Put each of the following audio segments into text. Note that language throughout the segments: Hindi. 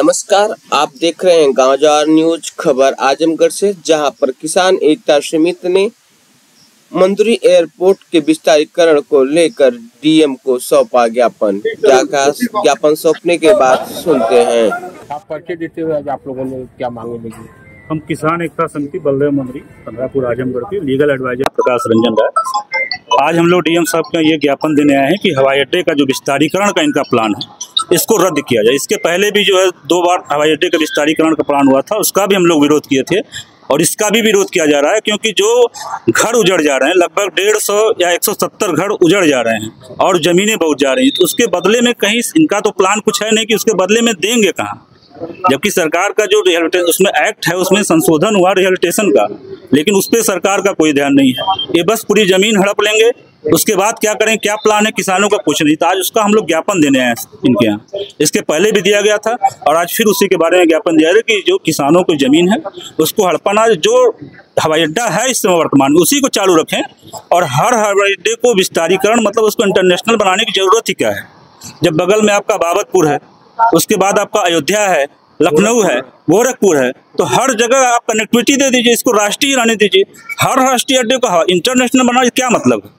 नमस्कार, आप देख रहे हैं गांव जवार न्यूज। खबर आजमगढ़ से, जहां पर किसान एकता समिति ने मंदुरी एयरपोर्ट के विस्तारीकरण को लेकर डीएम को सौंपा ज्ञापन। क्या कहा ज्ञापन सौंपने के बाद, सुनते हैं। आप परिचय देते हुए आज आप लोगों ने क्या मांगे लेगी? हम किसान एकता समिति बलदेव मंदरी पंद्रापुर आजमगढ़ के लीगल एडवाइजर प्रकाश रंजन राय। आज हम लोग डीएम साहब का ये ज्ञापन देने आए हैं कि हवाई अड्डे का जो विस्तारीकरण का इनका प्लान है, इसको रद्द किया जाए। इसके पहले भी जो है 2 बार हवाई अड्डे का विस्तारीकरण का प्लान हुआ था, उसका भी हम लोग विरोध किए थे और इसका भी विरोध किया जा रहा है, क्योंकि जो घर उजड़ जा रहे हैं, लगभग 150 या 170 घर उजड़ जा रहे हैं और जमीनें बहुत जा रही हैं, तो उसके बदले में कहीं इनका तो प्लान कुछ है नहीं कि उसके बदले में देंगे कहाँ। जबकि सरकार का जो रिहेबिलिटेशन उसमें एक्ट है, उसमें संशोधन हुआ रिहेबिलिटेशन का, लेकिन उस पर सरकार का कोई ध्यान नहीं है। ये बस पूरी जमीन हड़प लेंगे, उसके बाद क्या करें, क्या प्लान है, किसानों का कुछ नहीं। तो आज उसका हम लोग ज्ञापन देने आए इनके यहाँ। इसके पहले भी दिया गया था और आज फिर उसी के बारे में ज्ञापन दिया है कि जो किसानों की जमीन है उसको हड़पना, जो हवाई अड्डा है इस समय वर्तमान में उसी को चालू रखें और हर हवाई अड्डे को विस्तारीकरण, मतलब उसको इंटरनेशनल बनाने की जरूरत ही क्या है। जब बगल में आपका बाबतपुर है, उसके बाद आपका अयोध्या है, लखनऊ है, गोरखपुर है, तो हर जगह आप कनेक्टिविटी दे दीजिए, इसको राष्ट्रीय रहने दीजिए। हर राष्ट्रीय अड्डे को इंटरनेशनल बनाने क्या मतलब है?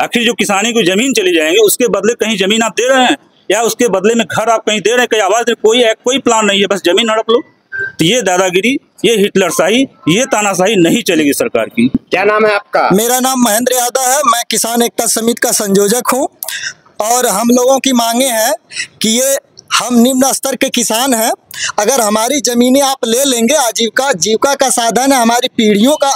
आखिर जो किसानी को जमीन चली जाएंगे, उसके बदले कहीं जमीन आप दे रहे हैं या उसके बदले में घर आप कहीं दे रहे हैं, कहीं आवाज दे, कोई प्लान नहीं है, बस जमीन हड़प लो। तो ये दादागिरी, ये हिटलरशाही, ये तानाशाही नहीं चलेगी सरकार की। क्या नाम है आपका? मेरा नाम महेंद्र यादव है। मैं किसान एकता समिति का संयोजक हूँ और हम लोगों की मांगे हैं कि ये हम निम्न स्तर के किसान हैं। अगर हमारी ज़मीनें आप ले लेंगे, आजीविका का साधन है, हमारी पीढ़ियों का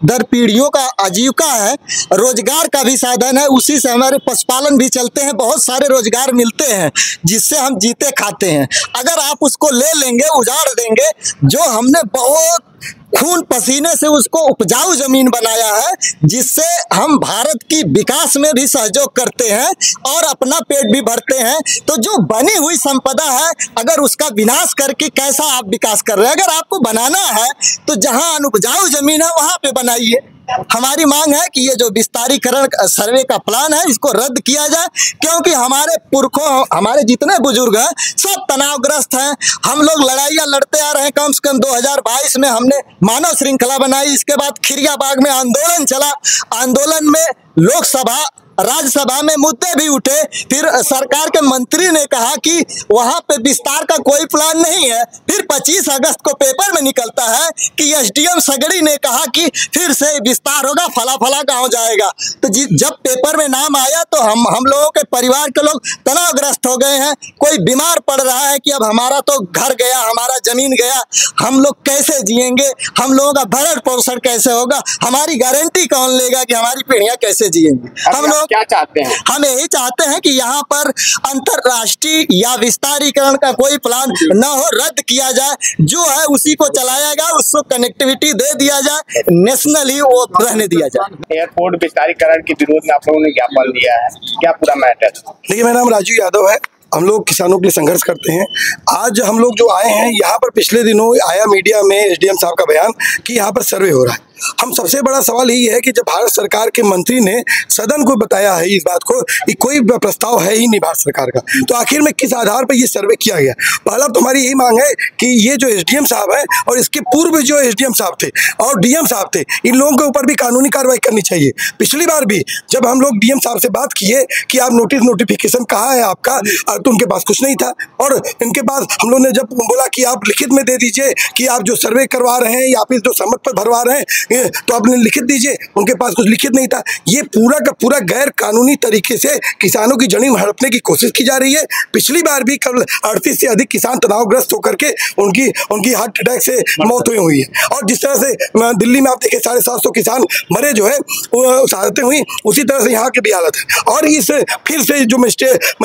दर पीढ़ियों का आजीविका है, रोजगार का भी साधन है, उसी से हमारे पशुपालन भी चलते हैं, बहुत सारे रोजगार मिलते हैं जिससे हम जीते खाते हैं। अगर आप उसको ले लेंगे, उजाड़ देंगे, जो हमने बहुत खून पसीने से उसको उपजाऊ जमीन बनाया है, जिससे हम भारत की विकास में भी सहयोग करते हैं और अपना पेट भी भरते हैं, तो जो बनी हुई संपदा है, अगर उसका विनाश करके कैसा आप विकास कर रहे हैं? अगर आपको बनाना है तो जहां अनुपजाऊ जमीन है वहां पे बनाइए। हमारी मांग है कि ये जो विस्तारीकरण सर्वे का प्लान है, इसको रद्द किया जाए, क्योंकि हमारे पुरखों, हमारे जितने बुजुर्ग हैं सब तनावग्रस्त हैं। हम लोग लड़ाइयाँ लड़ते आ रहे हैं। कम से कम 2022 में हमने मानव श्रृंखला बनाई, इसके बाद खिरियाबाग में आंदोलन चला। आंदोलन में लोकसभा राज्यसभा में मुद्दे भी उठे। फिर सरकार के मंत्री ने कहा कि वहां पे विस्तार का कोई प्लान नहीं है। फिर 25 अगस्त को पेपर में निकलता है कि एसडीएम सगड़ी ने कहा कि फिर से विस्तार होगा, फला फला गांव जाएगा। तो जब पेपर में नाम आया तो हम लोगों के परिवार के लोग तनावग्रस्त हो गए हैं। कोई बीमार पड़ रहा है कि अब हमारा तो घर गया, हमारा जमीन गया, हम लोग कैसे जिएंगे, हम लोगों का भरण पोषण कैसे होगा, हमारी गारंटी कौन लेगा कि हमारी पीढ़ियां कैसे जिएंगी। हम लोग क्या चाहते हैं? हम यही चाहते हैं कि यहाँ पर अंतरराष्ट्रीय या विस्तारीकरण का कोई प्लान न हो, रद्द किया जाए, जो है उसी को चलाया जाए, उसको कनेक्टिविटी दे दिया जाए, नेशनल ही वो रहने दिया जाए। एयरपोर्ट विस्तारीकरण के विरोध में आप लोगों ने ज्ञापन दिया है, क्या पूरा मैटर? देखिए, मेरा नाम राजू यादव है। हम लोग किसानों के लिए संघर्ष करते हैं। आज हम लोग जो आए हैं यहाँ पर, पिछले दिनों आया मीडिया में एसडीएम साहब का बयान कि यहाँ पर सर्वे हो रहा है। हम सबसे बड़ा सवाल यही है कि जब भारत सरकार के मंत्री ने सदन को बताया है इस बात को कि कोई प्रस्ताव है ही नहीं भारत सरकार का, तो आखिर में किस आधार पर ये सर्वे किया गया? पहला तो हमारी यही मांग है कि ये जो एसडीएम साहब है और इसके पूर्व जो एसडीएम साहब थे और डीएम साहब थे, इन लोगों के ऊपर भी कानूनी कार्रवाई करनी चाहिए। पिछली बार भी जब हम लोग डीएम साहब से बात किए कि आप नोटिफिकेशन कहाँ है आपका, तो उनके पास कुछ नहीं था। और इनके पास हम लोग ने जब बोला कि आप लिखित में दे दीजिए कि आप जो सर्वे करवा रहे हैं या फिर जो सम्मत पर भरवा रहे हैं तो आपने लिखित दीजिए, उनके पास कुछ लिखित नहीं था। ये पूरा का पूरा गैर कानूनी तरीके से किसानों की जमीन हड़पने की कोशिश की जा रही है। पिछली बार भी कल 38 से अधिक किसान तनावग्रस्त होकर के उनकी हार्ट अटैक से मौत हुई है। और जिस तरह से दिल्ली में आप देखिए 750 किसान मरे जो है शहादतें हुई, उसी तरह से यहाँ की भी हालत है। और इस फिर से जो मैं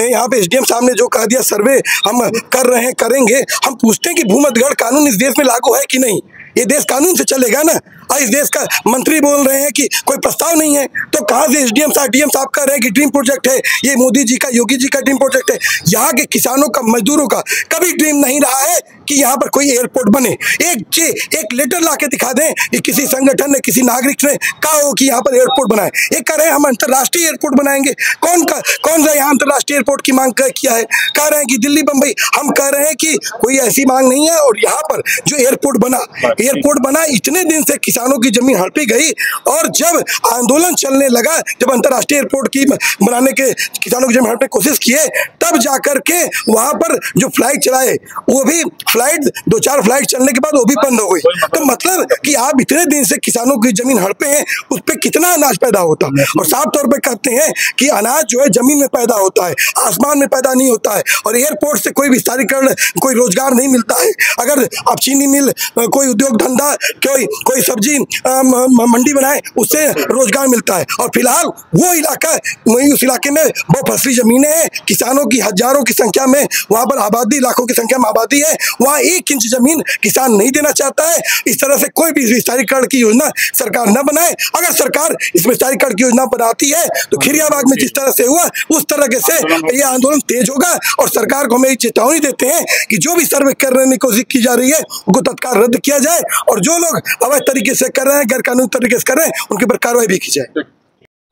यहाँ पे एसडीएम साहब ने जो कह दिया सर्वे हम कर रहे हैं, करेंगे, हम पूछते हैं कि भूमध्यगढ़ कानून इस देश में लागू है कि नहीं? ये देश कानून से चलेगा ना। और इस देश का मंत्री बोल रहे हैं कि कोई प्रस्ताव नहीं है, तो कहाँ से डीएम साहब कह रहे हैं कि ड्रीम प्रोजेक्ट है, ये मोदी जी का, योगी जी का ड्रीम प्रोजेक्ट है। यहाँ के किसानों का, मजदूरों का कभी ड्रीम नहीं रहा है कि यहाँ पर कोई एयरपोर्ट बने। एक लेटर ला के दिखा दें कि किसी संगठन ने, किसी नागरिक ने कहा हो कि यहाँ पर एयरपोर्ट बनाए। ये कह रहे हैं हम अंतर्राष्ट्रीय एयरपोर्ट बनाएंगे। कौन सा यहाँ अंतर्राष्ट्रीय एयरपोर्ट की मांग किया है? कह रहे हैं कि दिल्ली बंबई। हम कह रहे हैं कि कोई ऐसी मांग नहीं है। और यहाँ पर जो एयरपोर्ट बना इतने दिन से किसानों की जमीन हड़पी गई, और जब आंदोलन चलने लगा, जब अंतर्राष्ट्रीय एयरपोर्ट की बनाने के किसानों की जमीन हड़पने की कोशिश किए, तब जाकर के वहां पर जो फ्लाइट चलाए, वो भी फ्लाइट 2-4 फ्लाइट चलने के बाद वो भी बंद हो गई। तो मतलब कि आप इतने दिन से किसानों की जमीन हड़पे हैं, उस पर कितना अनाज पैदा होता है। और साफ तौर पे कहते हैं कि अनाज जो है जमीन में पैदा होता है, आसमान में पैदा नहीं होता है। और एयरपोर्ट से कोई विस्तारीकरण, कोई रोजगार नहीं मिलता है। अगर आप चीनी मिल, कोई उद्योग धंधा, कोई सब्जी मंडी बनाए, उससे रोजगार मिलता है। और फिलहाल वो इलाका, उस इलाके में बहुफसली जमीनें हैं, किसानों की हजारों की संख्या में वहां पर आबादी, लाखों की संख्या में आबादी है। वहां 1 इंच जमीन किसान नहीं देना चाहता है। इस तरह से कोई भी विस्तारीकरण की योजना सरकार न बनाए। अगर सरकार इस विस्तारीकरण की योजना बनाती है तो खिरियाबाग में जिस तरह से हुआ, उस तरह से ये आंदोलन तेज होगा। और सरकार को हम एक चेतावनी देते हैं कि जो भी सर्वे करने की कोशिश की जा रही है उनको तत्काल रद्द किया जाए, और जो लोग अवैध तरीके से कर रहे हैं, गैर कानूनी तरीके से कर रहे हैं, उनके ऊपर कार्रवाई भी की जाए।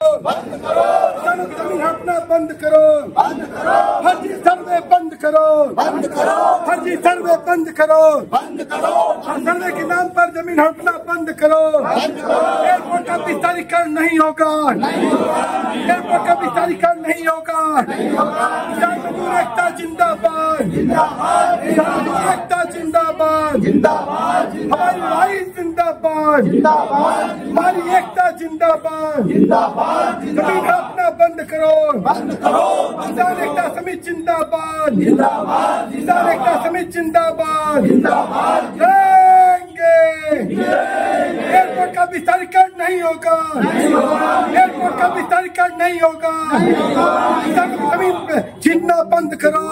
बंद करो, जमीन हड़पना बंद करो, बंद करो, फर्जी सर्वे बंद करो, बंद करो, फर्जी सर्वे बंद करो, बंद करो, सर्वे के नाम पर जमीन हड़पना बंद करो, बंद करो। एयरपोर्ट का विस्तारीकरण नहीं होगा, एयरपोर्ट का विस्तारीकरण नहीं होगा। किसान मजदूर एकता जिंदाबाद, जिंदाबाद, किसान मजदूर एकता जिंदाबाद, जिंदाबाद, हमारी लड़ाई जिंदाबाद, जिंदाबाद, हमारी एकता जिंदाबाद, जिंदाबाद। जमीन हड़पना बंद करो, बंद करो। किसान एकता समिति जिंदाबाद, जिंदाबाद, किसान एकता समिति जिंदाबाद, जिंदाबाद। एयरपोर्ट का विस्तारीकरण नहीं होगा, एयरपोर्ट का विस्तारीकरण नहीं होगा। किसान जमीन छीनना बंद करो,